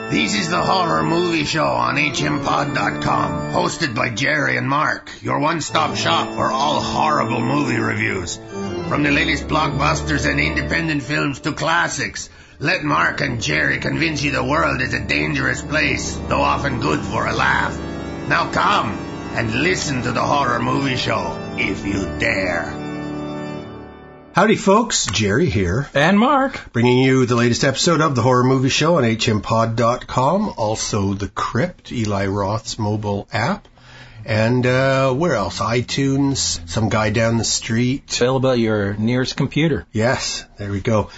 This is the Horror Movie Show on hmpod.com, hosted by Jerry and Mark, your one-stop shop for all horrible movie reviews. From the latest blockbusters and independent films to classics, let Mark and Jerry convince you the world is a dangerous place, though often good for a laugh. Now come and listen to the Horror Movie Show, if you dare. Howdy, folks. Jerry here. And Mark. Bringing you the latest episode of the Horror Movie Show on hmpod.com. Also, The Crypt, Eli Roth's mobile app. And where else? iTunes, some guy down the street. Available at your nearest computer. Yes, there we go.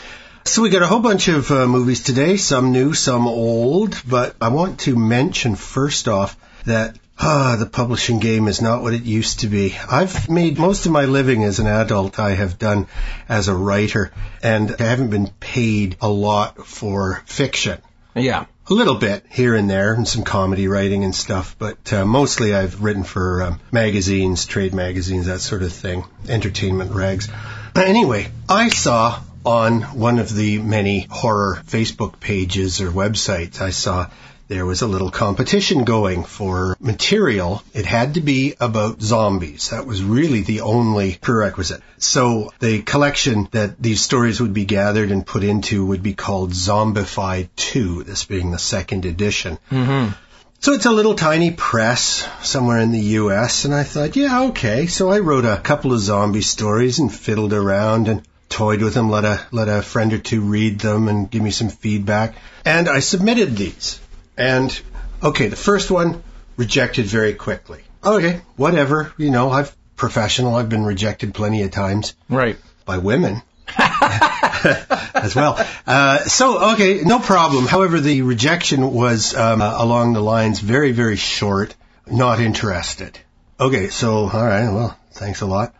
So we got a whole bunch of movies today, some new, some old. But I want to mention first off that the publishing game is not what it used to be. I've made most of my living as an adult I have done as a writer, and I haven't been paid a lot for fiction. Yeah. A little bit here and there, and some comedy writing and stuff, but mostly I've written for magazines, trade magazines, that sort of thing, entertainment rags. Anyway, I saw on one of the many horror Facebook pages or websites, I saw there was a little competition going for material. It had to be about zombies. That was really the only prerequisite. So the collection that these stories would be gathered and put into would be called Zombified 2, this being the second edition. Mm-hmm. So it's a little tiny press somewhere in the U.S., and I thought, yeah, okay. So I wrote a couple of zombie stories and fiddled around and toyed with them, let a friend or two read them and give me some feedback. And I submitted these. And, okay, the first one, rejected very quickly. Okay, whatever, I've been rejected plenty of times. Right. By women. As well. Okay, no problem. However, the rejection was along the lines very, very short, not interested. Okay, so, all right, well, thanks a lot.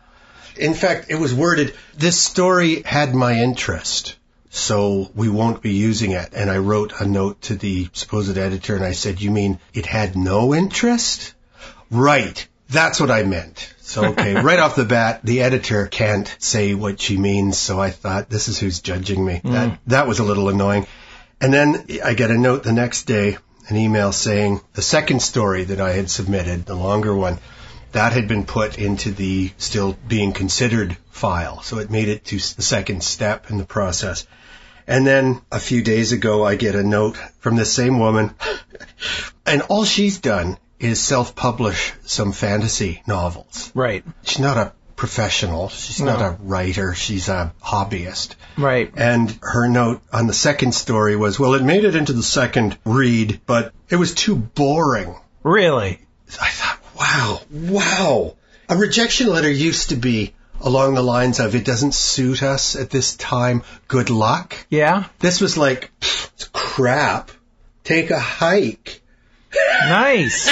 In fact, it was worded, this story had my interest, so we won't be using it. And I wrote a note to the supposed editor, and I said, you mean it had no interest? Right, that's what I meant. So, okay, right off the bat, the editor can't say what she means, so I thought, this is who's judging me. That was a little annoying. And then I get a note the next day, an email saying the second story that I had submitted, the longer one, that had been put into the still being considered file. So it made it to the second step in the process. And then a few days ago, I get a note from this same woman, and all she's done is self-publish some fantasy novels. Right. She's not a professional. She's not a writer. She's a hobbyist. Right. And her note on the second story was, well, it made it into the second read, but it was too boring. Really? I thought, wow. A rejection letter used to be along the lines of, it doesn't suit us at this time, good luck. Yeah. This was like, crap, take a hike. Nice.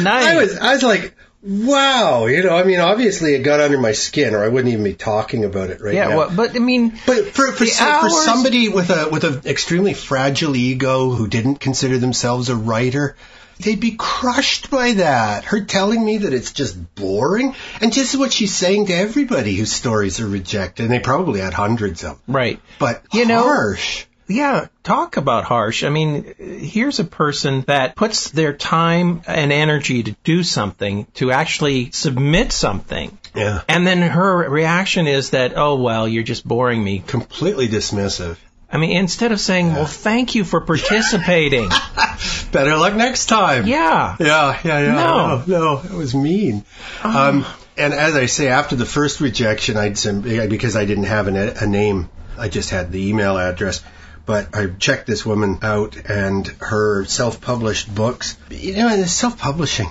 Nice. I was like, wow, obviously it got under my skin, or I wouldn't even be talking about it right now. Yeah, well, but I mean, but for somebody with an extremely fragile ego who didn't consider themselves a writer, they'd be crushed by that. Her telling me that it's just boring, and just what she's saying to everybody whose stories are rejected, and they probably had hundreds of them. Right. But harsh. Yeah, talk about harsh. I mean, here's a person that puts their time and energy to do something, to actually submit something. Yeah. And then her reaction is that, oh, well, you're just boring me. Completely dismissive. I mean, instead of saying, well, thank you for participating. Better luck next time. Yeah. Yeah. No, it was mean. And as I say, after the first rejection, because I didn't have a name, I just had the email address. But I checked this woman out and her self-published books. Self-publishing,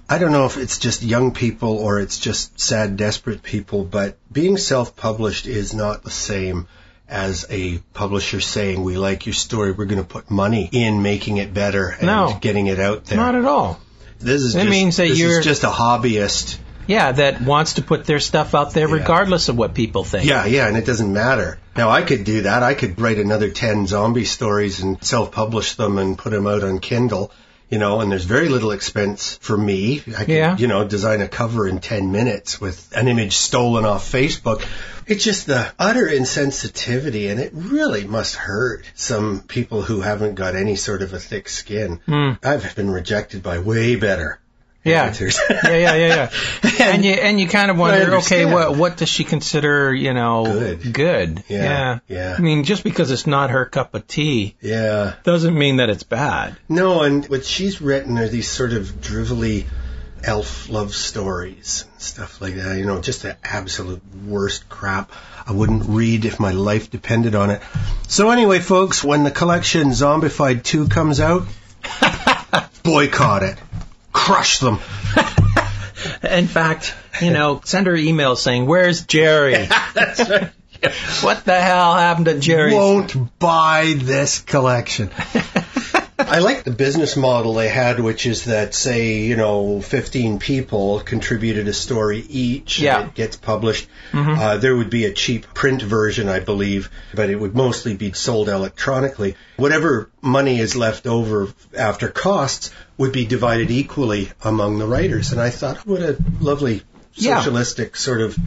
I don't know if it's just young people or it's just sad, desperate people, but being self-published is not the same as a publisher saying, we like your story, we're going to put money in making it better and getting it out there. Not at all. This is just a hobbyist. Yeah, that wants to put their stuff out there regardless of what people think. Yeah, and it doesn't matter. Now, I could do that. I could write another 10 zombie stories and self-publish them and put them out on Kindle. and there's very little expense for me. I can, design a cover in 10 minutes with an image stolen off Facebook. It's just the utter insensitivity, and it really must hurt some people who haven't got any sort of a thick skin. I've been rejected by way better. Yeah. Yeah. and you kind of wonder, okay, what does she consider, good? Yeah. I mean, just because it's not her cup of tea, doesn't mean that it's bad. No, and what she's written are these sort of drivelly elf love stories and stuff like that, just the absolute worst crap I wouldn't read if my life depended on it. So anyway, folks, when the collection Zombified 2 comes out, boycott it. Crush them. In fact, send her emails saying, "Where's Jerry?" That's right. What the hell happened to Jerry? Won't buy this collection. I like the business model they had, which is that, say, 15 people contributed a story each. Yeah. And it gets published. There would be a cheap print version, I believe, but it would mostly be sold electronically. Whatever money is left over after costs would be divided equally among the writers. And I thought, what a lovely socialistic sort of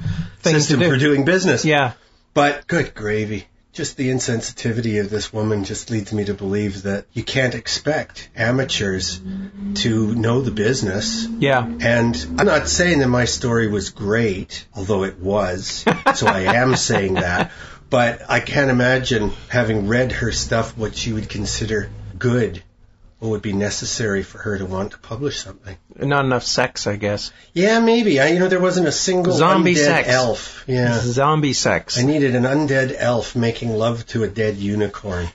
system for doing business. Yeah. But good gravy. Just the insensitivity of this woman just leads me to believe that you can't expect amateurs to know the business. Yeah. And I'm not saying that my story was great, although it was, so I am saying that. But I can't imagine, having read her stuff, what she would consider good. What would be necessary for her to want to publish something? Not enough sex, I guess. Yeah, maybe. There wasn't a single zombie undead sex. Elf. Yeah. Zombie sex. I needed an undead elf making love to a dead unicorn.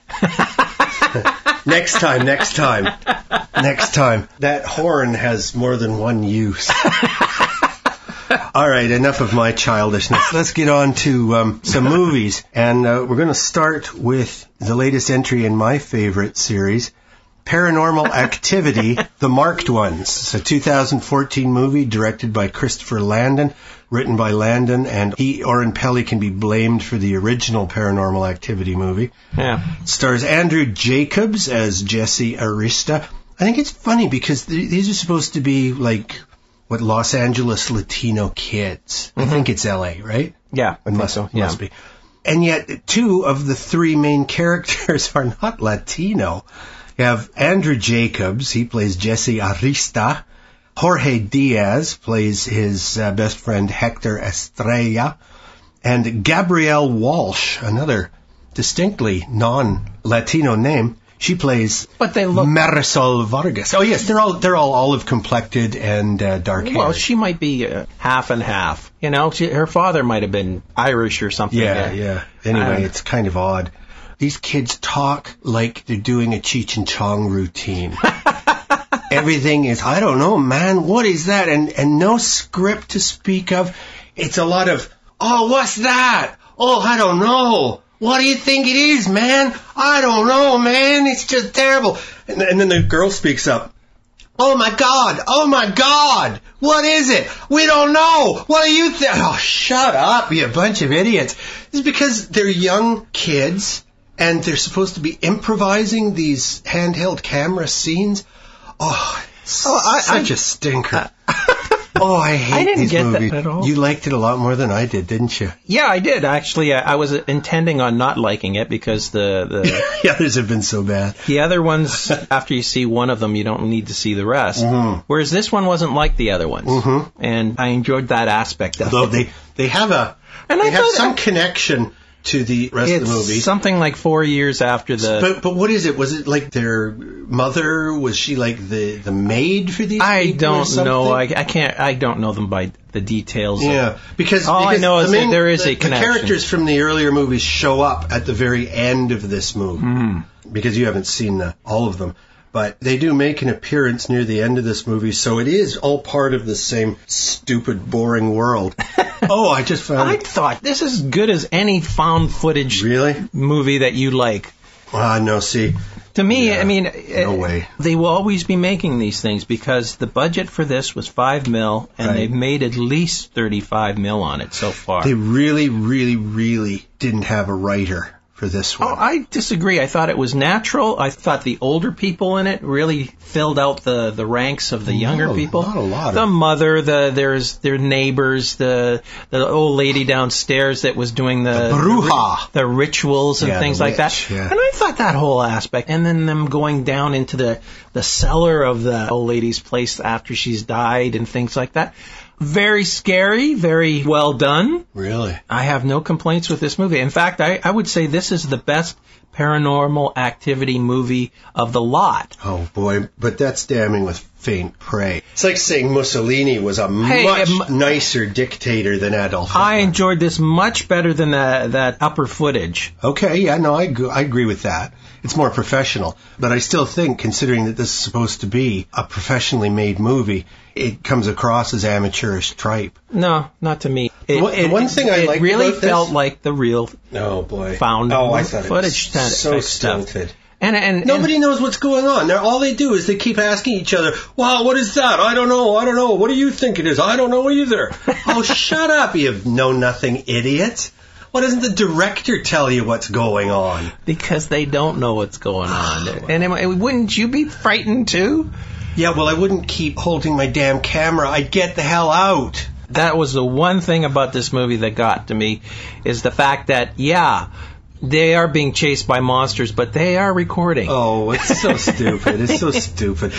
Next time. That horn has more than one use. All right, enough of my childishness. Let's get on to some movies. And we're going to start with the latest entry in my favorite series, Paranormal Activity, The Marked Ones. It's a 2014 movie directed by Christopher Landon, written by Landon, and Oren Peli can be blamed for the original Paranormal Activity movie. Yeah. It stars Andrew Jacobs as Jesse Arista. I think it's funny because these are supposed to be like what Los Angeles Latino kids. I think it's LA, right? Yeah. It must be. And yet 2 of the 3 main characters are not Latino. You have Andrew Jacobs, he plays Jesse Arista. Jorge Diaz plays his best friend Hector Estrella. And Gabrielle Walsh, another distinctly non-Latino name, she plays Marisol Vargas. Oh yes, they're all olive-complected and dark-haired. Well, she might be half and half. Her father might have been Irish or something. Yeah. Anyway, it's kind of odd. These kids talk like they're doing a Cheech and Chong routine. Everything is, I don't know, man, what is that? And no script to speak of. It's a lot of, oh, what's that? Oh, I don't know. What do you think it is, man? I don't know, man. It's just terrible. And then the girl speaks up. Oh my God. What is it? We don't know. What do you think? Oh, shut up, you bunch of idiots. It's because they're young kids. And they're supposed to be improvising these handheld camera scenes. Such a stinker. I hate these movies. That at all. You liked it a lot more than I did, didn't you? Yeah, I did. Actually, I was intending on not liking it because the others have been so bad. The other ones, after you see one of them, you don't need to see the rest. Mm-hmm. Whereas this one wasn't like the other ones. Mm-hmm. And I enjoyed that aspect of it. Although they have some connection to the rest of the movie. It's something like 4 years after the... But what is it? Was it like their mother? Was she like the maid for these I people don't know. I don't know them by the details. Yeah, because I know is that there is a connection. The characters from the earlier movies show up at the very end of this movie. Because you haven't seen all of them. But they do make an appearance near the end of this movie, so it is all part of the same stupid, boring world. I just found I thought this is as good as any found footage movie that you like. No, see. To me, yeah, I mean, no way. They will always be making these things because the budget for this was $5 million, and they've made at least $35 million on it so far. They really, really, really didn't have a writer for this one. Oh, I disagree. I thought it was natural. I thought the older people in it really filled out the ranks of the younger people. Not a lot. The mother, there's their neighbors, the old lady downstairs that was doing the bruja, the rituals and things like that. Yeah. And I thought that whole aspect, and then them going down into the cellar of the old lady's place after she's died and things like that. Very scary, very well done. Really? I have no complaints with this movie. In fact, I would say this is the best Paranormal Activity movie of the lot. Oh, boy, but that's damning with faint praise. It's like saying Mussolini was a much nicer dictator than Adolf Hitler. I enjoyed this much better than that upper footage. Okay, yeah, no, I agree with that. It's more professional. But I still think, considering that this is supposed to be a professionally made movie, it comes across as amateurish tripe. No, not to me. One thing I liked really about felt this, like the real found I thought footage. It was so stilted. And nobody knows what's going on. All they do is they keep asking each other, wow, what is that? I don't know. What do you think it is? I don't know either. Oh, shut up, you know-nothing idiot. Why doesn't the director tell you what's going on? Because they don't know what's going on. And wouldn't you be frightened too? Yeah, well, I wouldn't keep holding my damn camera. I'd get the hell out. That was the one thing about this movie that got to me, is the fact that, they are being chased by monsters, but they are recording. Oh, it's so stupid. It's so stupid.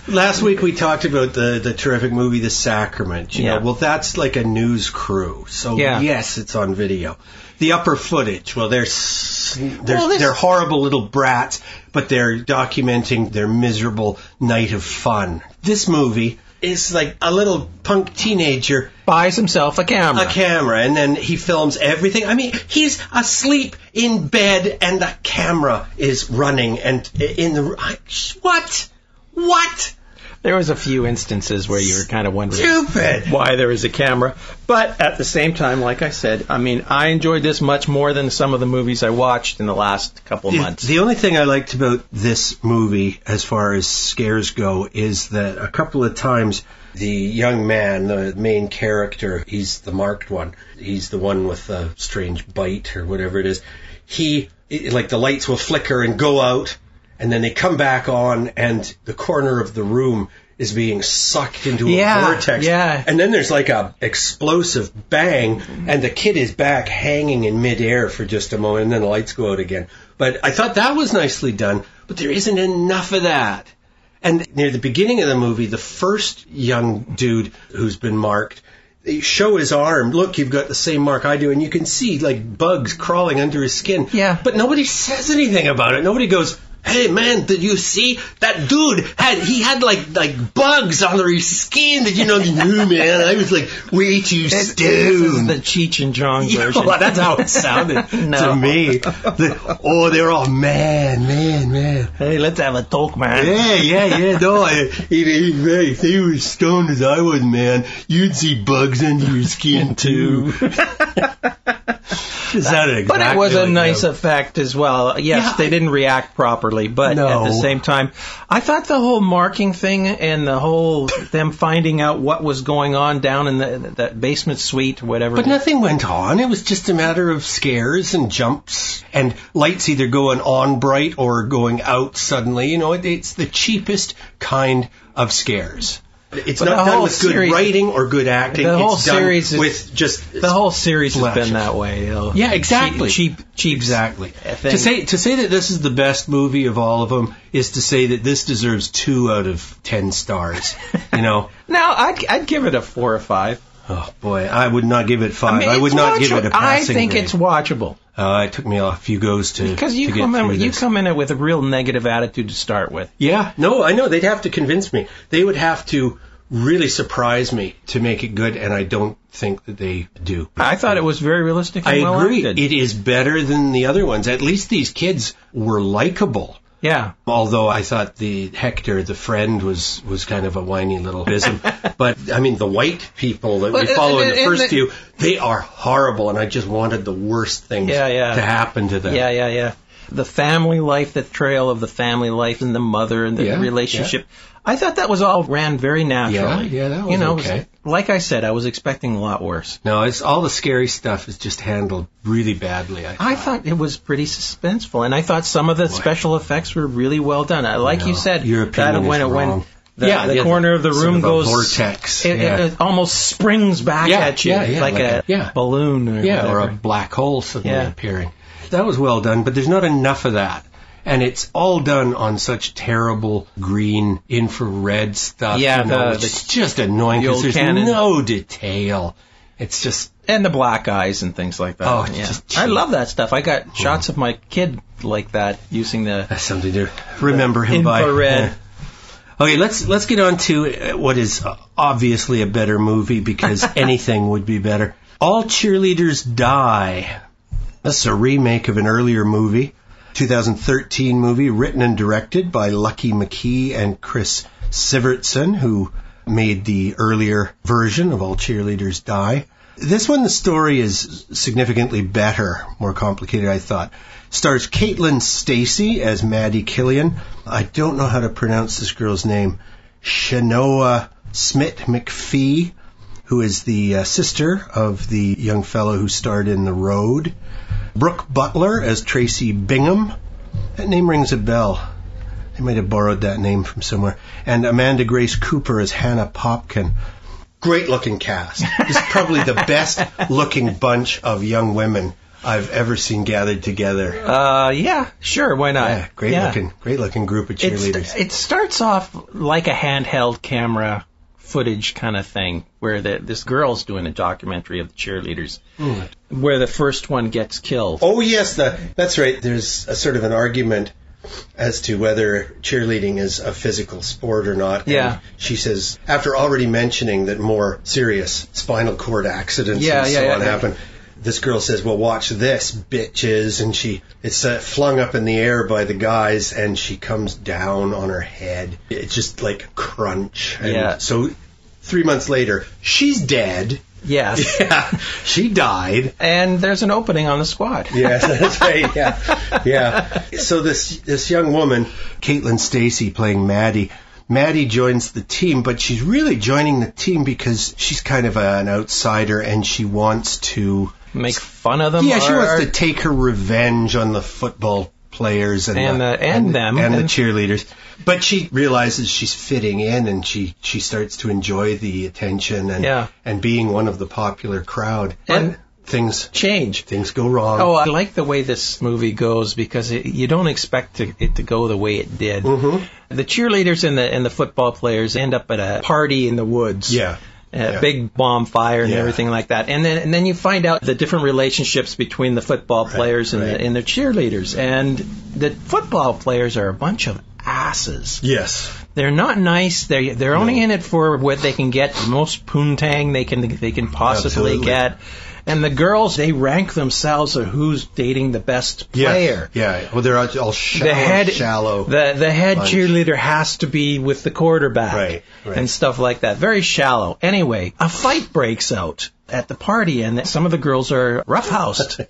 Last week we talked about the terrific movie The Sacrament. You know, well, that's like a news crew. So, yes, it's on video. The upper footage, well, they're horrible little brats, but they're documenting their miserable night of fun. This movie is like a little punk teenager buys himself a camera. And then he films everything. I mean, he's asleep in bed and the camera is running and in the... What? There was a few instances where you were kind of wondering why there is a camera. But at the same time, like I said, I mean, I enjoyed this much more than some of the movies I watched in the last couple of months. The only thing I liked about this movie, as far as scares go, is that a couple of times the young man, the main character, he's the marked one. He's the one with the strange bite or whatever it is. The lights will flicker and go out. And then they come back on, and the corner of the room is being sucked into a vortex. Yeah. And then there's like a explosive bang, and the kid is back hanging in midair for just a moment, and then the lights go out again. But I thought that was nicely done, but there isn't enough of that. And near the beginning of the movie, the first young dude who's been marked, they show his arm. Look, you've got the same mark I do, and you can see like bugs crawling under his skin. Yeah. But nobody says anything about it. Nobody goes, hey man, did you see that dude had like bugs under his skin? Did you know? No, man, I was like way too stoned. This is the Cheech and Chong version. Well, that's how it sounded to me. They're all man. Hey, let's have a talk, man. Yeah. No, if they were stoned as I was, man, you'd see bugs under your skin too. But it was a nice effect as well. Yes, they didn't react properly, but at the same time, I thought the whole marking thing and the whole them finding out what was going on down in that basement suite, whatever. But nothing went on. It was just a matter of scares and jumps and lights either going on bright or going out suddenly. You know, it's the cheapest kind of scares. It's not done with good writing or good acting. The whole series has been that way. Yeah, exactly. Cheap. Exactly. To say that this is the best movie of all of them is to say that this deserves 2 out of 10 stars. You know. No, I'd give it a 4 or 5. Oh boy, I would not give it 5. I would not give it a passing I think grade. It's watchable. It took me a few goes to because you come in it with a real negative attitude to start with. Yeah, no, I know they'd have to convince me. They would have to really surprise me to make it good, and I don't think that they do. I thought it was very realistic. And I agree. It is better than the other ones. At least these kids were likable. Yeah. Although I thought the Hector, the friend, was kind of a whiny little ism. But, I mean, the white people that we follow in the first few, they are horrible, and I just wanted the worst things to happen to them. Yeah. The family life, the trail of the family life and the mother and the relationship. Yeah. I thought that was all ran very naturally. Yeah, that was okay. like I said, I was expecting a lot worse. No, it's all the scary stuff is just handled really badly. I thought it was pretty suspenseful, and I thought some of the special effects were really well done. Like you said, your opinion is wrong. The corner of the room goes vortex. It almost springs back at you like a balloon or a black hole suddenly appearing. That was well done, but there's not enough of that. And it's all done on such terrible green infrared stuff. Yeah, it's just annoying because there's no detail. It's just... And the black eyes and things like that. Oh, just I love that stuff. I got shots of my kid like that using the... That's something to remember him infrared. By. Okay, let's get on to what is obviously a better movie because anything would be better. All Cheerleaders Die. That's a remake of an earlier movie. 2013 movie written and directed by Lucky McKee and Chris Sivertson, who made the earlier version of All Cheerleaders Die. This one, the story is significantly better, more complicated, I thought. Stars Caitlin Stacey as Maddie Killian. I don't know how to pronounce this girl's name. Shanoa Smith McPhee, who is the sister of the young fellow who starred in The Road. Brooke Butler as Tracy Bingham. That name rings a bell. They might have borrowed that name from somewhere. And Amanda Grace Cooper as Hannah Popkin. Great looking cast. This is probably the best looking bunch of young women I've ever seen gathered together. Yeah, sure, why not? Yeah, great looking group of cheerleaders. It starts off like a handheld camera footage kind of thing, where this girl's doing a documentary of the cheerleaders, where the first one gets killed. Oh, yes, that's right. There's a sort of an argument as to whether cheerleading is a physical sport or not. Yeah. And she says, after already mentioning that more serious spinal cord accidents happen, this girl says, well, watch this, bitches. And it's flung up in the air by the guys, and she comes down on her head. It's just like a crunch. And so 3 months later, she's dead. Yes. Yeah, she died. And there's an opening on the squad. Yes, that's right, yeah. So this young woman, Caitlin Stacey, playing Maddie joins the team, but she's really joining the team because she's kind of an outsider, and she wants to... Make fun of them? Yeah, she wants to take her revenge on the football players and the cheerleaders. But she realizes she's fitting in, and she starts to enjoy the attention and being one of the popular crowd. And things change. Things go wrong. Oh, I like the way this movie goes because you don't expect it to go the way it did. Mm-hmm. The cheerleaders and the football players end up at a party in the woods. Yeah. Big bonfire and everything like that. And then you find out the different relationships between the football players and the cheerleaders. And the football players are a bunch of asses. Yes. They're not nice. They're only in it for what they can get, the most poontang they can possibly get. And the girls, they rank themselves as who's dating the best player. Yeah. Well, they're all shallow. The head cheerleader has to be with the quarterback. Right. And stuff like that. Very shallow. Anyway, a fight breaks out at the party, and some of the girls are roughhoused.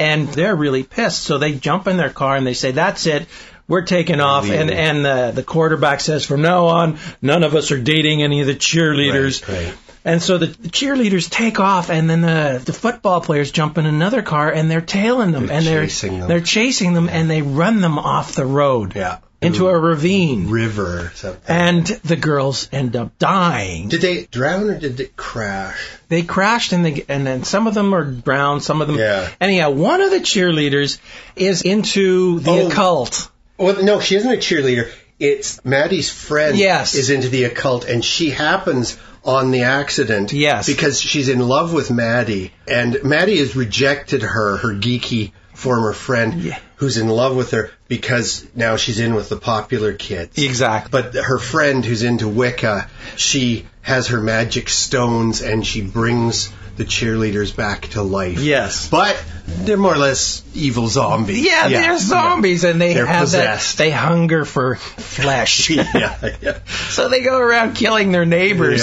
And they're really pissed. So they jump in their car and they say, that's it. We're taking off. And the quarterback says, from now on, none of us are dating any of the cheerleaders. Right. And so the cheerleaders take off, and then the football players jump in another car, and they're tailing them. They're chasing them, and they run them off the road into a ravine. River or something. And the girls end up dying. Did they drown or did they crash? They crashed, and then some of them are drowned, some of them... Yeah. Anyhow, one of the cheerleaders is into the occult. Well, no, she isn't a cheerleader. It's Maddie's friend is into the occult, and she happens... on the accident. Yes. Because she's in love with Maddie. And Maddie has rejected her geeky former friend, who's in love with her because now she's in with the popular kids. Exactly. But her friend who's into Wicca, she has her magic stones and she brings the cheerleaders back to life. Yes. But they're more or less evil zombies. Yeah, they're zombies, and they're possessed. They hunger for flesh. Yeah. So they go around killing their neighbors.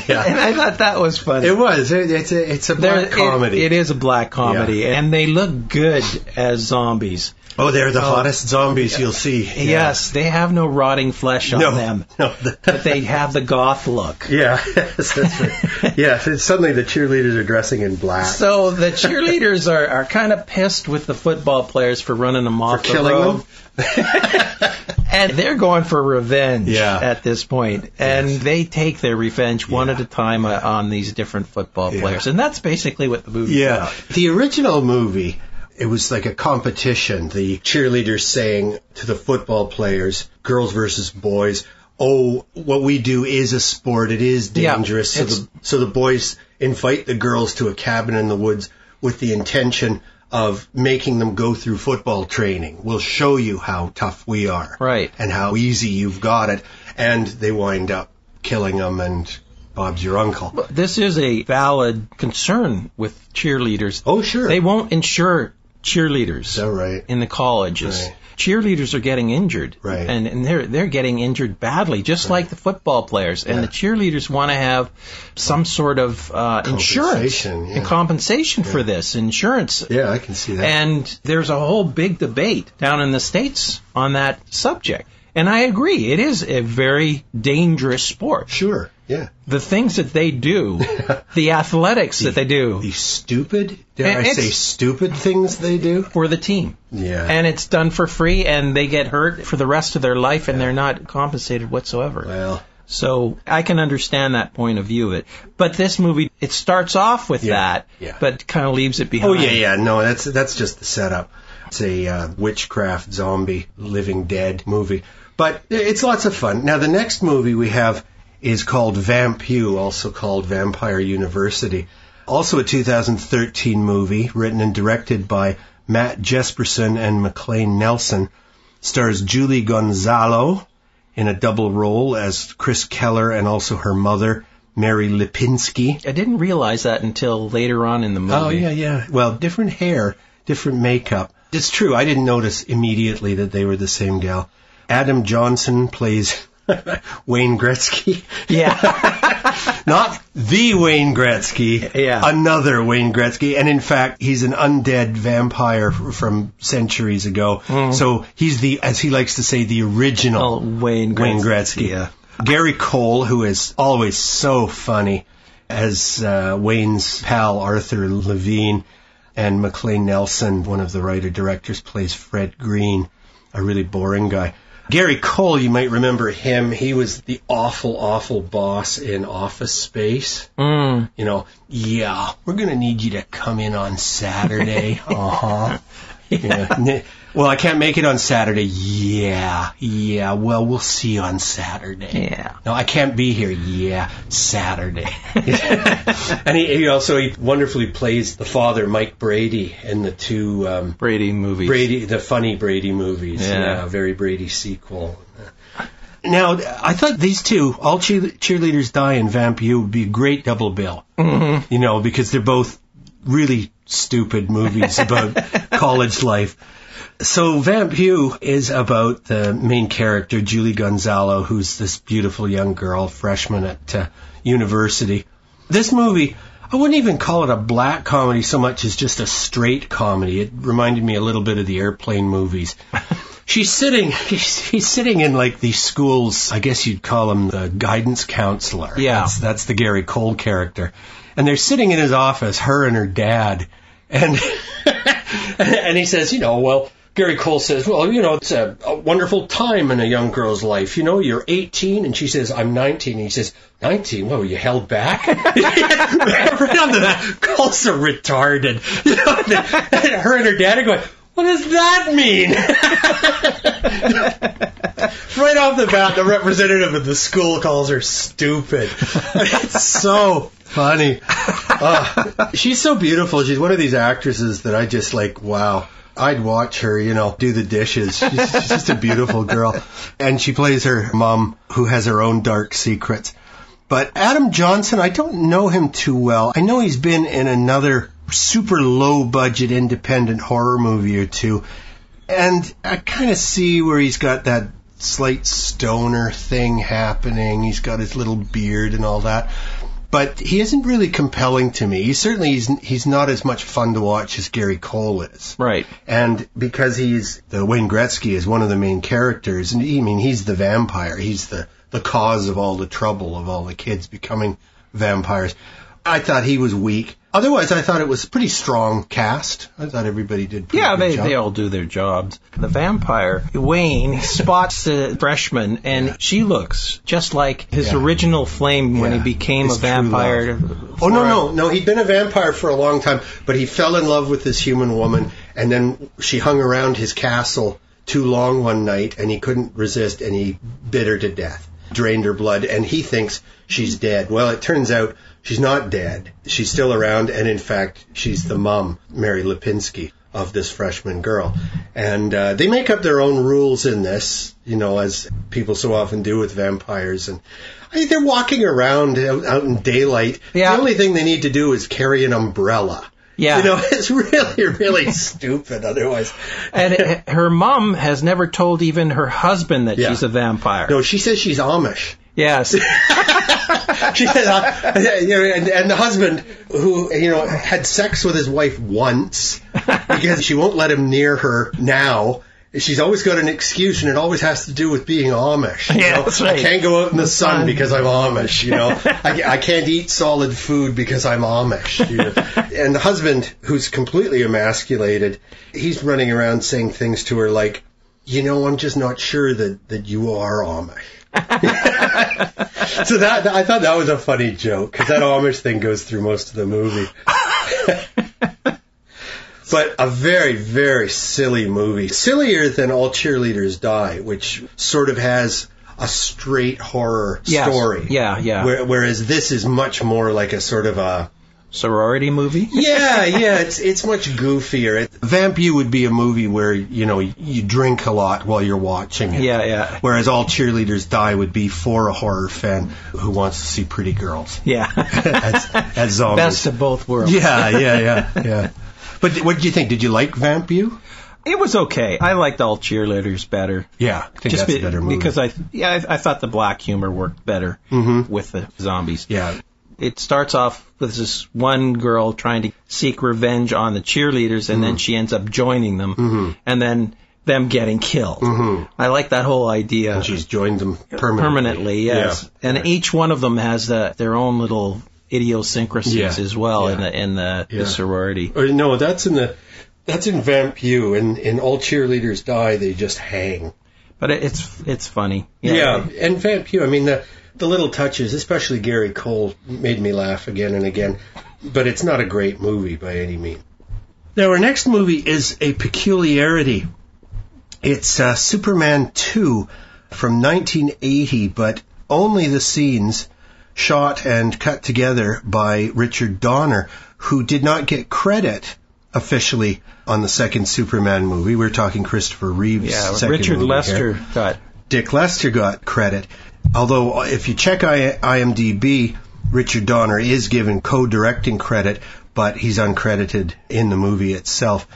Yeah. And I thought that was funny. It was. It's a black comedy. It is a black comedy, and they look good as zombies. Oh, they're the hottest zombies you'll see. Yeah. Yes, they have no rotting flesh on them. No, but they have the goth look. Yeah, yes, that's right. Yeah, suddenly the cheerleaders are dressing in black. So the cheerleaders are kind of pissed with the football players for running them off the road. And they're going for revenge at this point. And they take their revenge one at a time on these different football players. And that's basically what the movie is about. The original movie, it was like a competition. The cheerleaders saying to the football players, girls versus boys, oh, what we do is a sport. It is dangerous. So the boys invite the girls to a cabin in the woods with the intention of making them go through football training. We'll show you how tough we are. Right. And how easy you've got it. And they wind up killing them, and Bob's your uncle. This is a valid concern with cheerleaders. Oh, sure. They won't insure cheerleaders Is that right? in the colleges. Right. Cheerleaders are getting injured, right? And they're getting injured badly, just like the football players. And the cheerleaders want to have some sort of insurance and compensation for this insurance. Yeah, I can see that. And there's a whole big debate down in the States on that subject. And I agree, it is a very dangerous sport. Sure, yeah. The things that they do, the athletics that they do. The stupid, dare I say stupid things they do? For the team. Yeah. And it's done for free, and they get hurt for the rest of their life, and they're not compensated whatsoever. Well. So I can understand that point of view of it. But this movie, it starts off with that, but kind of leaves it behind. Oh, yeah. No, that's just the setup. It's a witchcraft, zombie, living dead movie. But it's lots of fun. Now, the next movie we have is called Vamp, also called Vampire University. Also a 2013 movie, written and directed by Matt Jesperson and McLean Nelson. Stars Julie Gonzalo in a double role as Chris Keller and also her mother, Mary Lipinski. I didn't realize that until later on in the movie. Oh, yeah. Well, different hair, different makeup. It's true, I didn't notice immediately that they were the same gal. Adam Johnson plays Wayne Gretzky. Yeah. Not the Wayne Gretzky. Yeah. Another Wayne Gretzky. And in fact, he's an undead vampire from centuries ago. Mm. So he's the, as he likes to say, the original Wayne Gretzky. Yeah. Gary Cole, who is always so funny, as Wayne's pal Arthur Levine. And McLean Nelson, one of the writer-directors, plays Fred Green, a really boring guy. Gary Cole, you might remember him. He was the awful boss in Office Space. Mm. You know, we're going to need you to come in on Saturday. Uh-huh. Yeah. Well, I can't make it on Saturday. Yeah. Well, we'll see you on Saturday. Yeah. No, I can't be here. Yeah, Saturday. And he wonderfully plays the father, Mike Brady, in the two Brady movies. The funny Brady movies. Yeah, very Brady sequel. Now, I thought these two, All Cheerleaders Die and Vamp U, would be a great double bill. Mm-hmm. You know, because they're both really stupid movies about college life. So Vamp U is about the main character, Julie Gonzalo, who's this beautiful young girl, freshman at university. This movie, I wouldn't even call it a black comedy so much as just a straight comedy. It reminded me a little bit of the Airplane movies. He's sitting in like the school's, I guess you'd call him the guidance counselor. Yeah. That's the Gary Cole character. And they're sitting in his office, her and her dad. And and he says, Gary Cole says, it's a wonderful time in a young girl's life. You're 18, and she says, I'm 19. And he says, 19? What, were you held back? Right on the Cole's so retarded. Her and her dad are going, what does that mean? Right off the bat, the representative of the school calls her stupid. It's so funny. She's so beautiful. She's one of these actresses that I just like, wow. I'd watch her, do the dishes. She's just a beautiful girl. And she plays her mom, who has her own dark secrets. But Adam Johnson, I don't know him too well. I know he's been in another super low-budget independent horror movie or two. And I kind of see where he's got that slight stoner thing happening. He's got his little beard and all that. but he isn't really compelling to me. He's not as much fun to watch as Gary Cole is. Right. And because Wayne Gretzky is one of the main characters, and he's the vampire. He's the cause of all the trouble of all the kids becoming vampires. I thought he was weak. Otherwise, I thought it was a pretty strong cast. I thought everybody did pretty good job. They all do their jobs. The vampire, Wayne, spots the freshman, and she looks just like his original flame when he became a vampire. No. He'd been a vampire for a long time, but he fell in love with this human woman, and then she hung around his castle too long one night, and he couldn't resist, and he bit her to death, drained her blood, and he thinks she's dead. Well, it turns out she's not dead. She's still around, and in fact, she's the mom, Mary Lipinski, of this freshman girl. And they make up their own rules in this, as people so often do with vampires. And I think they're walking around out in daylight. Yeah. The only thing they need to do is carry an umbrella. Yeah. It's really, really stupid otherwise. And her mom has never told even her husband that she's a vampire. No, she says she's Amish. Yes. She said, and the husband who, had sex with his wife once because she won't let him near her now. She's always got an excuse, and it always has to do with being Amish. That's right. I can't go out in the sun because I'm Amish. I can't eat solid food because I'm Amish. And the husband, who's completely emasculated, he's running around saying things to her like, I'm just not sure that you are Amish. So I thought that was a funny joke, because that Amish thing goes through most of the movie. But a very, very silly movie. Sillier than All Cheerleaders Die, which sort of has a straight horror story. Yeah. Whereas this is much more like a sort of a sorority movie? Yeah, it's much goofier. Vamp would be a movie where, you drink a lot while you're watching it. Yeah. Whereas All Cheerleaders Die would be for a horror fan who wants to see pretty girls. Yeah. as zombies. Best of both worlds. Yeah. But what did you think? Did you like Vamp? It was okay. I liked All Cheerleaders better. Yeah, I think that's a better movie. Because I thought the black humor worked better with the zombies. Yeah. It starts off with this one girl trying to seek revenge on the cheerleaders, and then she ends up joining them, and then them getting killed. I like that whole idea. And she's joined them permanently. Yes. Yeah. And each one of them has their own little idiosyncrasies as well in the sorority. No, that's in Vamp. In All Cheerleaders Die, they just hang. But it's funny. Yeah, and Vamp. The little touches, especially Gary Cole, made me laugh again and again. But it's not a great movie by any means. Now, our next movie is a peculiarity. It's Superman 2 from 1980, but only the scenes shot and cut together by Richard Donner, who did not get credit officially on the second Superman movie. We're talking Christopher Reeve's second Richard movie Lester here. got... Dick Lester got credit. Although, if you check IMDb, Richard Donner is given co-directing credit, but he's uncredited in the movie itself.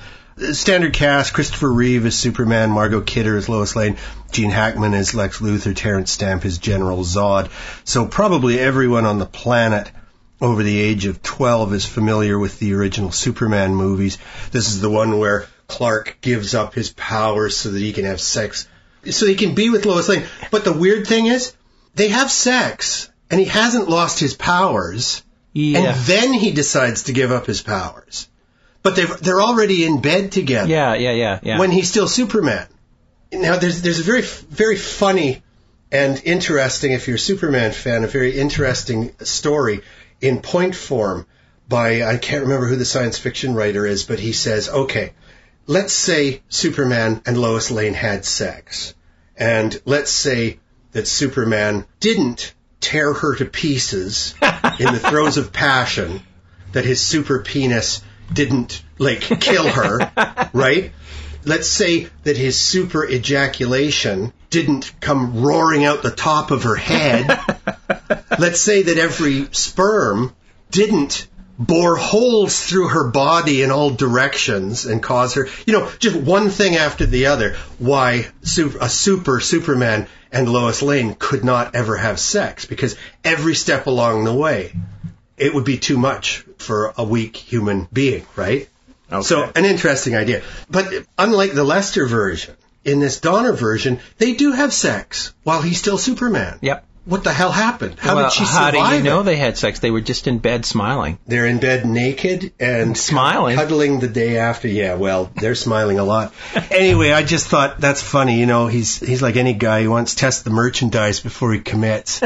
Standard cast: Christopher Reeve as Superman, Margot Kidder as Lois Lane, Gene Hackman as Lex Luthor, Terrence Stamp as General Zod. So probably everyone on the planet over the age of 12 is familiar with the original Superman movies. This is the one where Clark gives up his powers so that he can have sex, so he can be with Lois Lane. But the weird thing is, they have sex, and he hasn't lost his powers, and then he decides to give up his powers. But they're already in bed together. Yeah. When he's still Superman. Now, there's a very, very funny and interesting, if you're a Superman fan, a very interesting story in point form by, I can't remember who the science fiction writer is, but he says, okay, let's say Superman and Lois Lane had sex. And let's say that Superman didn't tear her to pieces in the throes of passion, that his super penis didn't, kill her, right? Let's say that his super ejaculation didn't come roaring out the top of her head. Let's say that every sperm didn't bore holes through her body in all directions and cause her, just one thing after the other, why a Superman and Lois Lane could not ever have sex, because every step along the way, it would be too much for a weak human being, right? Okay. So, an interesting idea. But unlike the Lester version, in this Donner version, they do have sex while he's still Superman. Yep. What the hell happened? How did she survive? How do you know they had sex? They were just in bed smiling. They're in bed naked and smiling, cuddling the day after. Yeah, well, they're smiling a lot. Anyway, I just thought that's funny. He's like any guy. He wants to test the merchandise before he commits.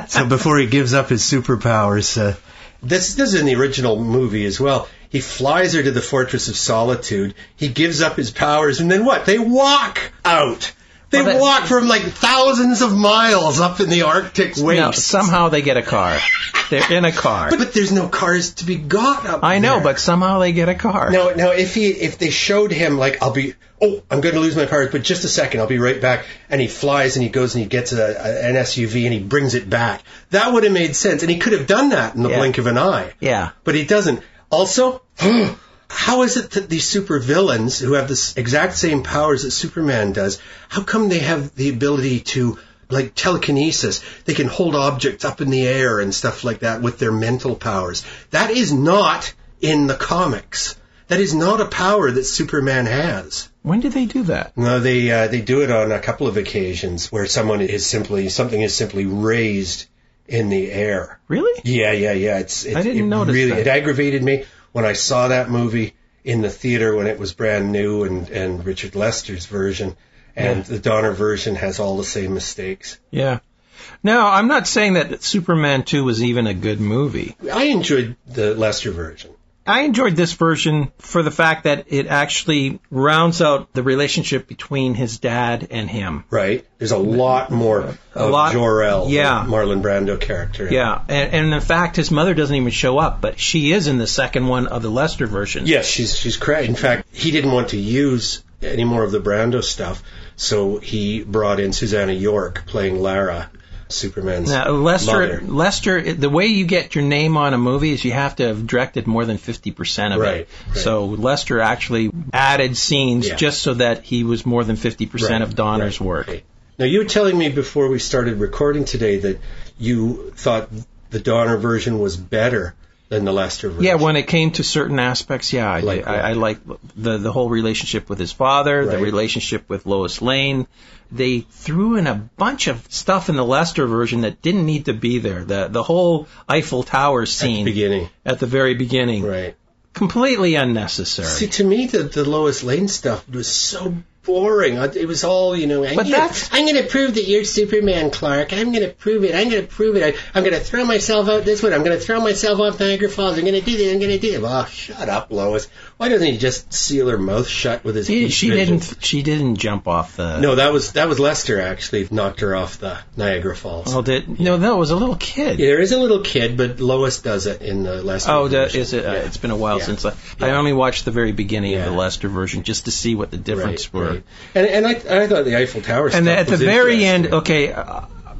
So before he gives up his superpowers, this is in the original movie as well. He flies her to the Fortress of Solitude. He gives up his powers, and then what? They walk out. They walk from like thousands of miles up in the Arctic wastes. No, somehow they get a car. They're in a car. But there's no cars to be got up there. I know, but somehow they get a car. Now, if they showed him like, I'm going to lose my powers, but just a second, I'll be right back. And he flies and he goes and he gets an SUV and he brings it back. That would have made sense. And he could have done that in the blink of an eye. Yeah. But he doesn't. Also, how is it that these supervillains who have the exact same powers that Superman does, how come they have the ability to, like telekinesis, they can hold objects up in the air and stuff like that with their mental powers? That is not in the comics. That is not a power that Superman has. When did they do that? No, they do it on a couple of occasions where something is simply raised in the air. Really? Yeah. I didn't notice that. It aggravated me when I saw that movie in the theater when it was brand new and Richard Lester's version, and the Donner version has all the same mistakes. Yeah. Now, I'm not saying that Superman 2 was even a good movie. I enjoyed the Lester version. I enjoyed this version for the fact that it actually rounds out the relationship between his dad and him. Right. There's a lot more of Jor-El, the Marlon Brando character. Yeah. And in fact, his mother doesn't even show up, but she is in the second one of the Lester version. Yes, she's correct. In fact, he didn't want to use any more of the Brando stuff, so he brought in Susanna York playing Lara, Superman's mother. Lester, the way you get your name on a movie is you have to have directed more than 50% of it. Right. So Lester actually added scenes just so that he was more than 50% of Donner's work. Right. Now, you were telling me before we started recording today that you thought the Donner version was better than the Lester version. Yeah, when it came to certain aspects, I like the whole relationship with his father, the relationship with Lois Lane. They threw in a bunch of stuff in the Lester version that didn't need to be there. The whole Eiffel Tower scene at the very beginning. Right. Completely unnecessary. See, to me, the Lois Lane stuff was so boring. It was all, I'm going to prove that you're Superman, Clark. I'm going to prove it. I'm going to throw myself out this way. I'm going to throw myself off Niagara Falls. I'm going to do this. I'm going to do it. Oh, shut up, Lois. Why doesn't he just seal her mouth shut with his She didn't jump off the... No, that was Lester, actually, knocked her off the Niagara Falls. Oh, No, that was a little kid. Yeah, there is a little kid, but Lois does it in the Lester version. Is it? It's been a while since I only watched the very beginning of the Lester version just to see what the difference were. Right. And I thought the Eiffel Tower stuff was at the very end,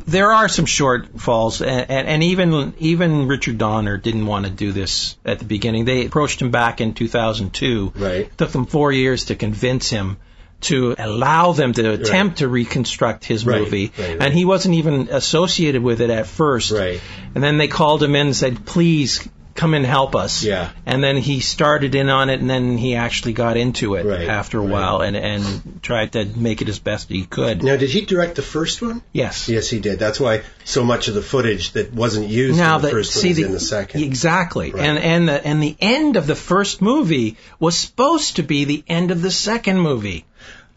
there are some shortfalls, and even Richard Donner didn't want to do this at the beginning. They approached him back in 2002. Right. It took them 4 years to convince him to allow them to attempt to reconstruct his movie. Right. And he wasn't even associated with it at first. Right. And then they called him in and said, please come and help us. Yeah. And then he started in on it, and then he actually got into it after a while and tried to make it as best he could. Now, did he direct the first one? Yes. Yes, he did. That's why so much of the footage that wasn't used in the first one is in the second. Exactly. Right. And the end of the first movie was supposed to be the end of the second movie.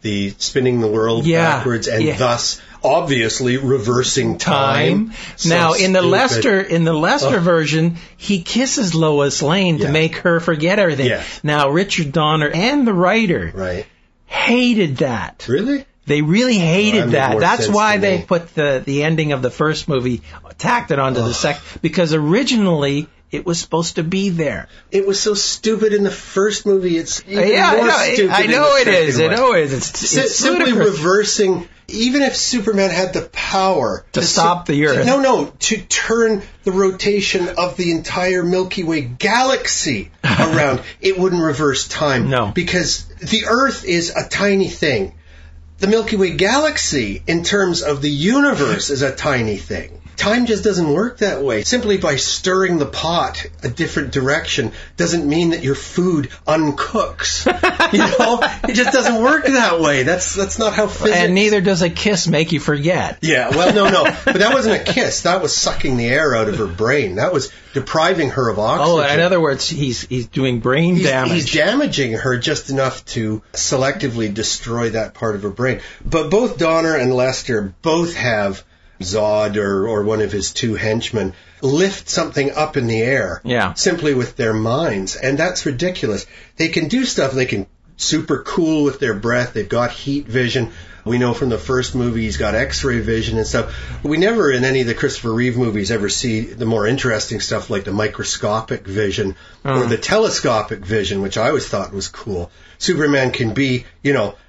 The spinning the world backwards and thus obviously reversing time. So now in the Lester version, he kisses Lois Lane to make her forget everything. Yes. Now Richard Donner and the writer hated that. Really? They really hated that. That's why they put the ending of the first movie, tacked it onto the second, because originally it was supposed to be there. It was so stupid in the first movie. It's even more stupid. I know it is. It's simply reversing even if Superman had the power to stop the Earth. To turn the rotation of the entire Milky Way galaxy around, it wouldn't reverse time. No. Because the Earth is a tiny thing. The Milky Way galaxy, in terms of the universe, is a tiny thing. Time just doesn't work that way. Simply by stirring the pot a different direction doesn't mean that your food uncooks. It just doesn't work that way. That's not how physics... And neither does a kiss make you forget. Yeah, well, no. But that wasn't a kiss. That was sucking the air out of her brain. That was depriving her of oxygen. Oh, in other words, he's doing brain damage. He's damaging her just enough to selectively destroy that part of her brain. But both Donner and Lester both have Zod or one of his two henchmen lift something up in the air simply with their minds. And that's ridiculous. They can do stuff. They can super cool with their breath. They've got heat vision. We know from the first movie he's got X-ray vision and stuff. We never in any of the Christopher Reeve movies ever see the more interesting stuff like the microscopic vision or the telescopic vision, which I always thought was cool. Superman can be,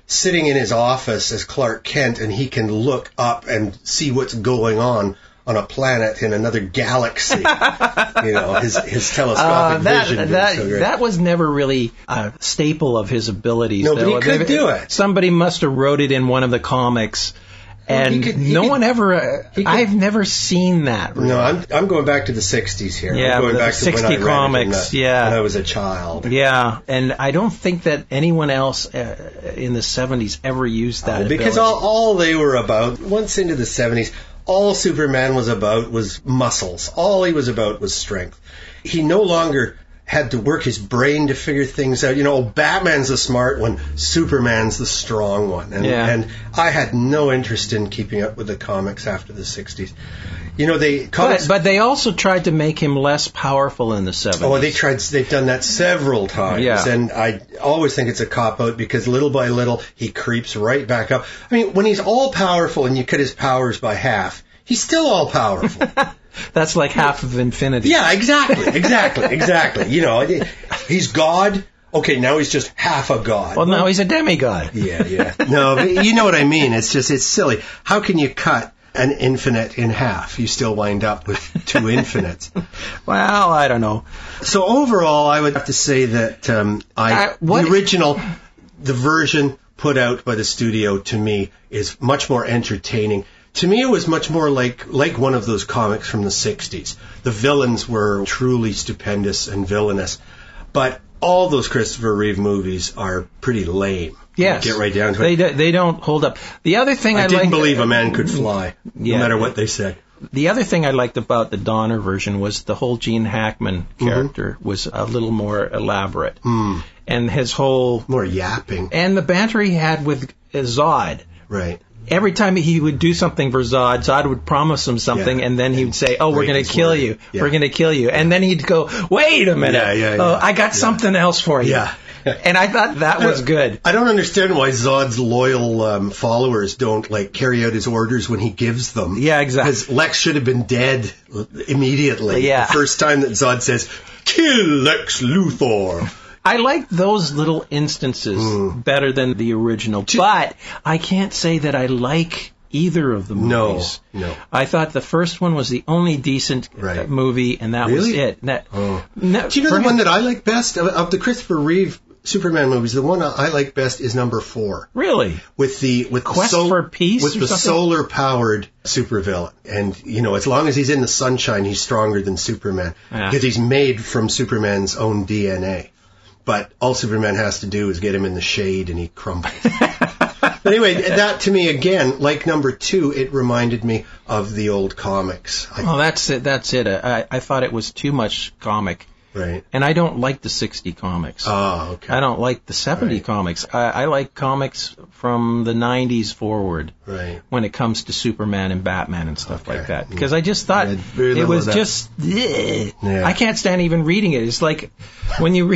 sitting in his office as Clark Kent, and he can look up and see what's going on a planet in another galaxy. His telescopic vision. That was never really a staple of his abilities. No, but he could do it. Somebody must have wrote it in one of the comics. And I've never seen that. Really. No, I'm going back to the 60s here. Yeah, I'm going back to 60 when I comics. when I was a child. Yeah, and I don't think that anyone else in the 70s ever used that ability. Because all they were about, once into the 70s, all Superman was about was muscles. All he was about was strength. He no longer had to work his brain to figure things out. Batman's the smart one, Superman's the strong one. And I had no interest in keeping up with the comics after the 60s. But they also tried to make him less powerful in the 70s. Oh, they've done that several times. Yeah. And I always think it's a cop-out because little by little he creeps right back up. I mean, when he's all-powerful and you cut his powers by half, he's still all-powerful. That's like half of infinity. Yeah, exactly. He's God. Okay, now he's just half a god. Well, now he's a demigod. Yeah. No, but you know what I mean. It's silly. How can you cut an infinite in half? You still wind up with two infinites. Well, I don't know. So overall, I would have to say that the version put out by the studio to me is much more entertaining. To me, it was much more like one of those comics from the 60s. The villains were truly stupendous and villainous. But all those Christopher Reeve movies are pretty lame. Yes. Get right down to it. They don't hold up. The other thing I didn't believe a man could fly, no matter what they said. The other thing I liked about the Donner version was the whole Gene Hackman character was a little more elaborate. And his whole... More yapping. And the banter he had with Zod. Right. Every time he would do something for Zod, Zod would promise him something, and then he would say, we're going to kill you. Yeah. We're going to kill you. And then he'd go, wait a minute. I got something else for you. Yeah. And I thought that was good. I don't understand why Zod's loyal followers don't carry out his orders when he gives them. Yeah, exactly. Because Lex should have been dead immediately. Yeah. The first time that Zod says, kill Lex Luthor. I like those little instances better than the original, but I can't say that I like either of the movies. No. I thought the first one was the only decent movie, and that was it. Do you know the one that I like best of the Christopher Reeve Superman movies? The one I like best is number 4. Really? With Quest for Peace, with the solar-powered supervillain, and as long as he's in the sunshine, he's stronger than Superman because he's made from Superman's own DNA. But all Superman has to do is get him in the shade and he crumbles. But anyway, that to me, again, like number 2, it reminded me of the old comics. That's it. I thought it was too much comic. Right. And I don't like the 60 comics. Oh, okay. I don't like the 70 comics. I like comics from the 90s forward. Right. When it comes to Superman and Batman and stuff like that. Because I just thought it was just... I can't stand even reading it. It's like when you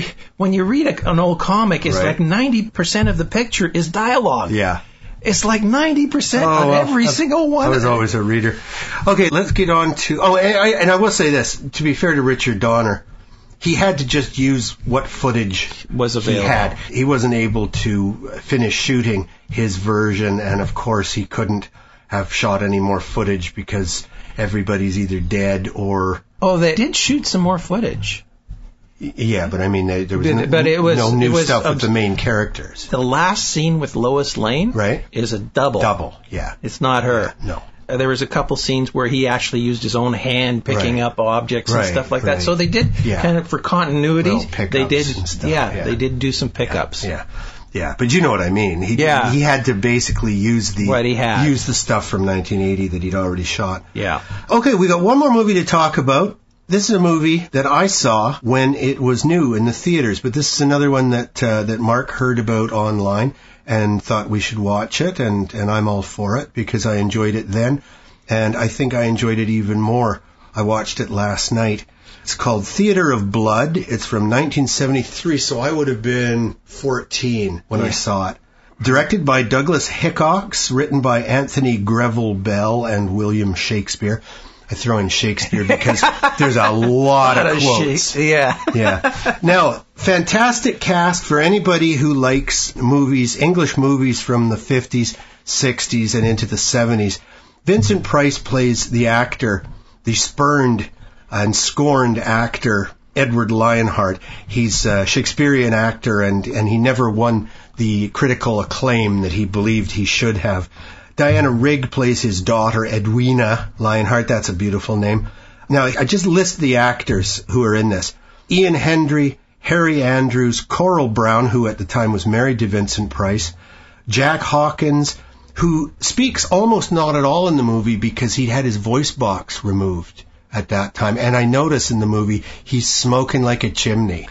read an old comic, it's like 90% of the picture is dialogue. Yeah. It's like 90% of every single one. I was always a reader. Okay, let's get on to... and I will say this. To be fair to Richard Donner, he had to just use what footage was available. He had. He wasn't able to finish shooting his version, and of course he couldn't have shot any more footage because everybody's either dead or... Oh, they did shoot some more footage. Yeah, but I mean, there was no new stuff with the main characters. The last scene with Lois Lane is a double. Double, yeah. It's not her. Yeah, no. There was a couple scenes where he actually used his own hand picking up objects and stuff like that. So they did kind of for continuity. They did, and stuff, they did do some pickups. Yeah, but you know what I mean. He had to basically use the stuff from 1980 that he'd already shot. Yeah. Okay, we got one more movie to talk about. This is a movie that I saw when it was new in the theaters, but this is another one that Mark heard about online and thought we should watch it, and I'm all for it because I enjoyed it then, and I think I enjoyed it even more. I watched it last night. It's called Theater of Blood. It's from 1973, so I would have been 14 when I saw it. Directed by Douglas Hickox, written by Anthony Greville Bell and William Shakespeare. I throw in Shakespeare because there's a lot of quotes. Yeah. Now, fantastic cast for anybody who likes movies, English movies from the 50s, 60s, and into the 70s. Vincent Price plays the actor, the spurned and scorned actor, Edward Lionheart. He's a Shakespearean actor, and he never won the critical acclaim that he believed he should have. Diana Rigg plays his daughter, Edwina Lionheart. That's a beautiful name. Now, I just list the actors who are in this. Ian Hendry, Harry Andrews, Coral Brown, who at the time was married to Vincent Price, Jack Hawkins, who speaks almost not at all in the movie because he'd had his voice box removed at that time. And I notice in the movie he's smoking like a chimney.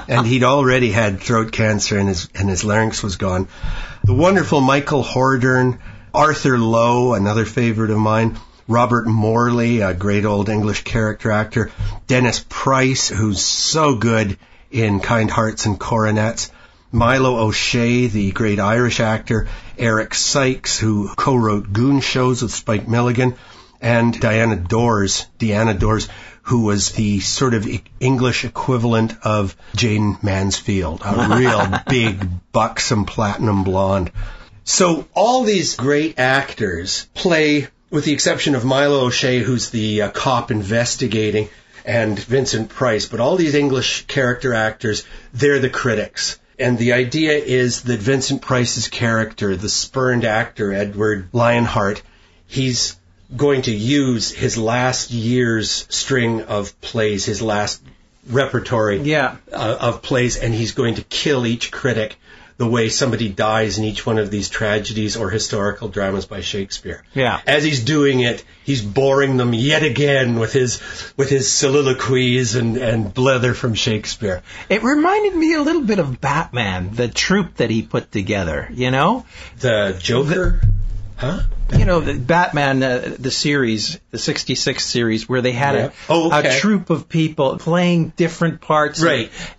And he'd already had throat cancer and his larynx was gone. The wonderful Michael Hordern, Arthur Lowe, another favorite of mine, Robert Morley, a great old English character actor, Dennis Price, who's so good in Kind Hearts and Coronets, Milo O'Shea, the great Irish actor, Eric Sykes, who co-wrote Goon Shows with Spike Milligan, and Deanna Dors, who was the sort of English equivalent of Jane Mansfield, a real big, buxom platinum blonde. So all these great actors play, with the exception of Milo O'Shea, who's the cop investigating, and Vincent Price, but all these English character actors, they're the critics. And the idea is that Vincent Price's character, the spurned actor, Edward Lionheart, he's going to use his last year's string of plays, his last repertory of plays, and he's going to kill each critic the way somebody dies in each one of these tragedies or historical dramas by Shakespeare. Yeah. As he's doing it, he's boring them yet again with his soliloquies and blether from Shakespeare. It reminded me a little bit of Batman, the troupe that he put together, you know? The Joker? Huh? You know, the Batman, the series, the 66 series, where they had a troupe of people playing different parts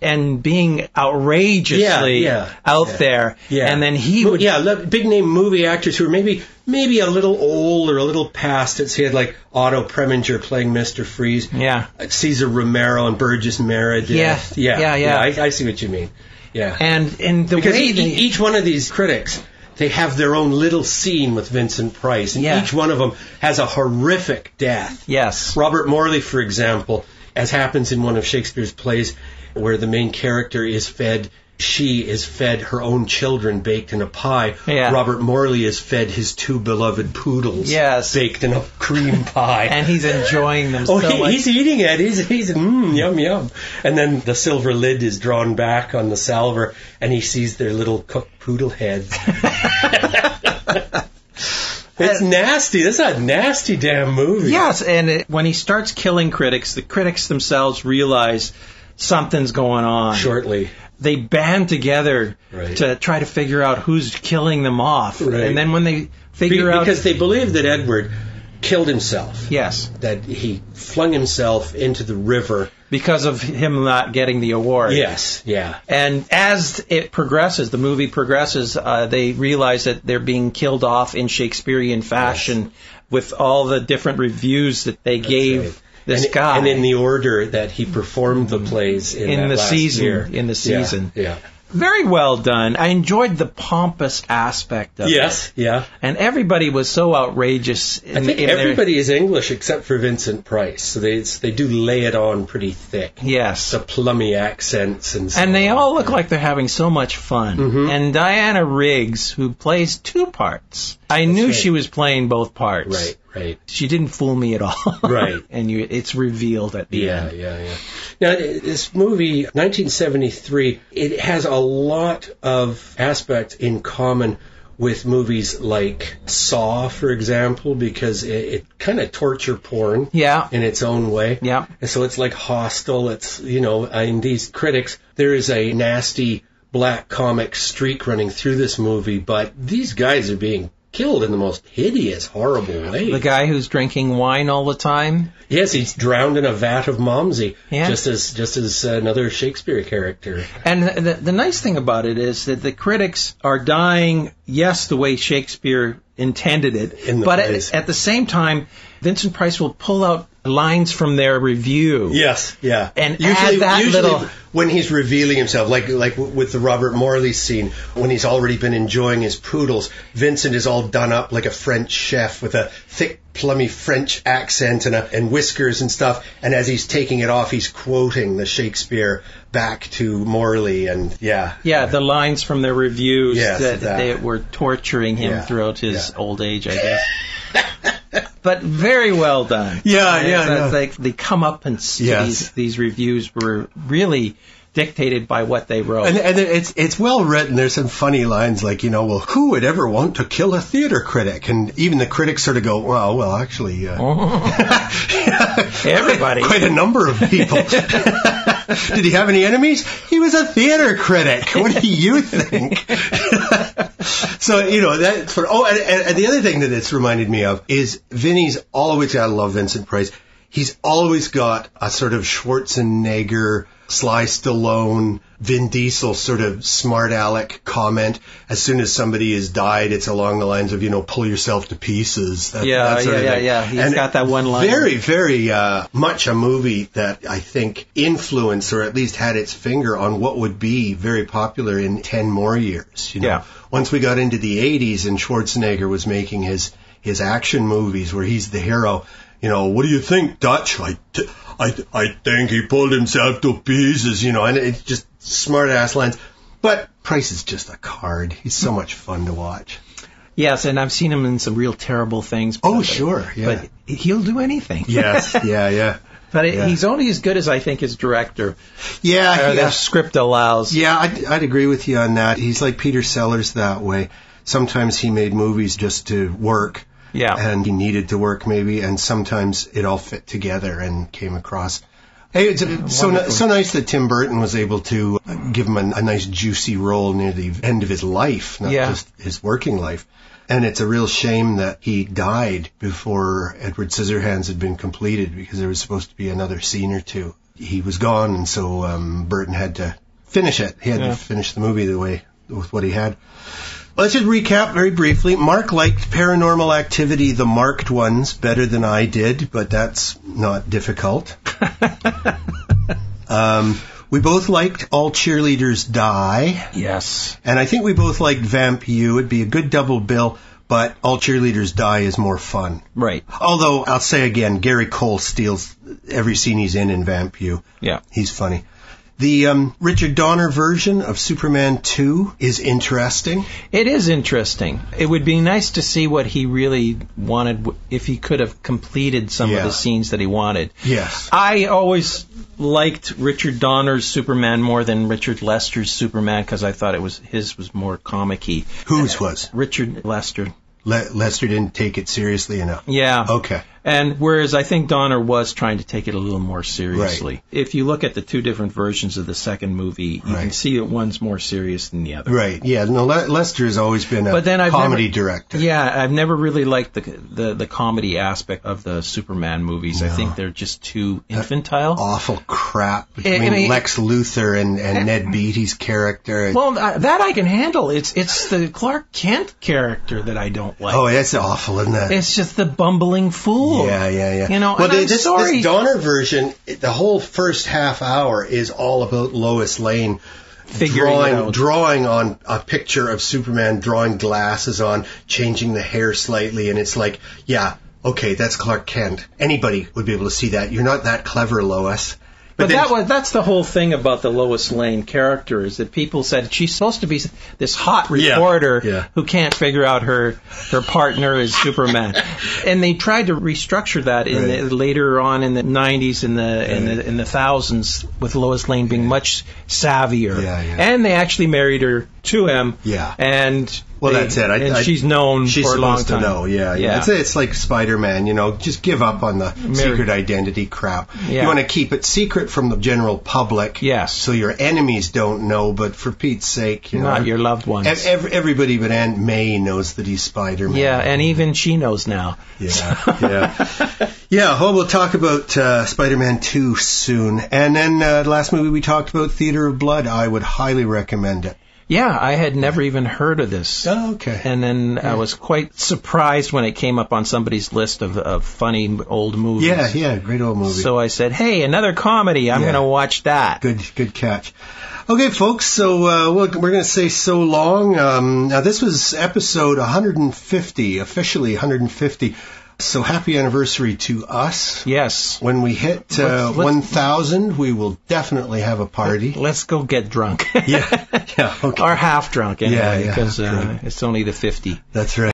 and being outrageously out there. Yeah. And then he would... Yeah, big-name movie actors who were maybe a little old or a little past it. So he had, like, Otto Preminger playing Mr. Freeze. Yeah. Cesar Romero and Burgess Meredith. Yeah. I see what you mean. Yeah. And the because way each one of these critics... They have their own little scene with Vincent Price, and each one of them has a horrific death. Yes. Robert Morley, for example, as happens in one of Shakespeare's plays, where the main character is fed her own children baked in a pie. Yeah. Robert Morley is fed his two beloved poodles baked in a cream pie. And he's enjoying them so much. He's eating it. He's yum, yum. And then the silver lid is drawn back on the salver, and he sees their little cooked poodle heads. It's nasty. This is a nasty damn movie. Yes, and when he starts killing critics, the critics themselves realize something's going on. Shortly. They band together to try to figure out who's killing them off. Right. And then when they figure out... Because they believe that Edward killed himself. Yes. That he flung himself into the river. Because of him not getting the award. Yes, yeah. And as it progresses, the movie progresses, they realize that they're being killed off in Shakespearean fashion with all the different reviews that they gave this guy. And in the order that he performed the plays in the season. In the season. Yeah. Very well done. I enjoyed the pompous aspect of it. Yes, yeah. And everybody was so outrageous. I think everybody is English except for Vincent Price. So they do lay it on pretty thick. Yes. The plummy accents and so on. And they all look like they're having so much fun. Mm-hmm. And Diana Riggs, who plays two parts, I knew she was playing both parts. Right. She didn't fool me at all. Right. And it's revealed at the end. Yeah. Now, this movie, 1973, it has a lot of aspects in common with movies like Saw, for example, because it kind of torture porn in its own way. Yeah. And so it's like Hostel. It's, in these critics, there is a nasty black comic streak running through this movie, but these guys are being killed in the most hideous, horrible way. The guy who's drinking wine all the time? Yes, he's drowned in a vat of Momsey, just as another Shakespeare character. And the nice thing about it is that the critics are dying, yes, the way Shakespeare intended it, but at the same time, Vincent Price will pull out lines from their review. Yes, yeah. And usually when he's revealing himself, like with the Robert Morley scene, when he's already been enjoying his poodles, Vincent is all done up like a French chef with a thick, plummy French accent and whiskers and stuff. And as he's taking it off, he's quoting the Shakespeare back to Morley and the lines from their reviews that they were torturing him throughout his old age, I guess. But very well done. Like the comeuppance to these reviews were really dictated by what they wrote. And it's well written. There's some funny lines like, well, who would ever want to kill a theater critic? And even the critics sort of go, well, actually, everybody. Quite a number of people. Did he have any enemies? He was a theater critic. What do you think? So, that's and the other thing that it's reminded me of is Vinny's always got to love Vincent Price. He's always got a sort of Schwarzenegger, Sly Stallone, Vin Diesel sort of smart aleck comment. As soon as somebody has died, it's along the lines of, pull yourself to pieces. Yeah. He's got that one line. Very, very much a movie that I think influenced or at least had its finger on what would be very popular in 10 more years. Once we got into the 80s and Schwarzenegger was making his action movies where he's the hero, what do you think, Dutch? I think he pulled himself to pieces, and it's just smart-ass lines. But Price is just a card. He's so much fun to watch. Yes, and I've seen him in some real terrible things. Sure, yeah. But he'll do anything. Yes, yeah. But he's only as good as I think his director. The script allows. Yeah, I'd agree with you on that. He's like Peter Sellers that way. Sometimes he made movies just to work. Yeah. And he needed to work maybe, and sometimes it all fit together and came across. Hey, it's so nice that Tim Burton was able to give him a nice juicy role near the end of his life, not just his working life. And it's a real shame that he died before Edward Scissorhands had been completed because there was supposed to be another scene or two. He was gone, and so Burton had to finish it. He had to finish the movie with what he had. Let's just recap very briefly. Mark liked Paranormal Activity, the marked ones, better than I did, but that's not difficult. We both liked All Cheerleaders Die. Yes. And I think we both liked Vamp You. It'd be a good double bill, but All Cheerleaders Die is more fun. Right. Although, I'll say again, Gary Cole steals every scene he's in Vamp You. Yeah. He's funny. The Richard Donner version of Superman 2 is interesting. It is interesting. It would be nice to see what he really wanted, if he could have completed some of the scenes that he wanted. Yes. I always liked Richard Donner's Superman more than Richard Lester's Superman because I thought his was more comic-y. Whose was? Richard Lester. Lester didn't take it seriously enough. Yeah. Okay. And whereas I think Donner was trying to take it a little more seriously. Right. If you look at the two different versions of the second movie, you can see that one's more serious than the other. Right. Yeah. No, Lester has always been a comedy director. Yeah. I've never really liked the comedy aspect of the Superman movies. No. I think they're just too infantile. Awful crap between Lex Luthor and Ned Beatty's character. Well, that I can handle. It's the Clark Kent character that I don't like. Oh, that's awful, isn't it? It's just the bumbling fool. cool. Yeah. You know, well, and this Donner version, the whole first half hour is all about Lois Lane drawing on a picture of Superman, drawing glasses on, changing the hair slightly, and it's like, yeah, okay, that's Clark Kent. Anybody would be able to see that. You're not that clever, Lois. But that's the whole thing about the Lois Lane character, is that people said she's supposed to be this hot reporter who can't figure out her partner is Superman. And they tried to restructure that later on in the 90s and in the thousands, with Lois Lane being much savvier. And they actually married her to him. And that's it. And she's known for a long time. She's supposed to know, It's like Spider-Man, just give up on the secret identity crap. You want to keep it secret from the general public. So your enemies don't know, but for Pete's sake, not your loved ones. Everybody but Aunt May knows that he's Spider-Man. Yeah, and even she knows now. Well, we'll talk about Spider-Man 2 soon. And then the last movie we talked about, Theater of Blood, I would highly recommend it. Yeah, I had never even heard of this. Oh, okay. And then I was quite surprised when it came up on somebody's list of funny old movies. Yeah, great old movie. So I said, hey, another comedy. I'm going to watch that. Good catch. Okay, folks, so we're going to say so long. Now, this was episode 150, officially 150. So happy anniversary to us. Yes. When we hit 1,000, we will definitely have a party. Let's go get drunk. Okay. Or half drunk anyway, because right. it's only the 50. That's right.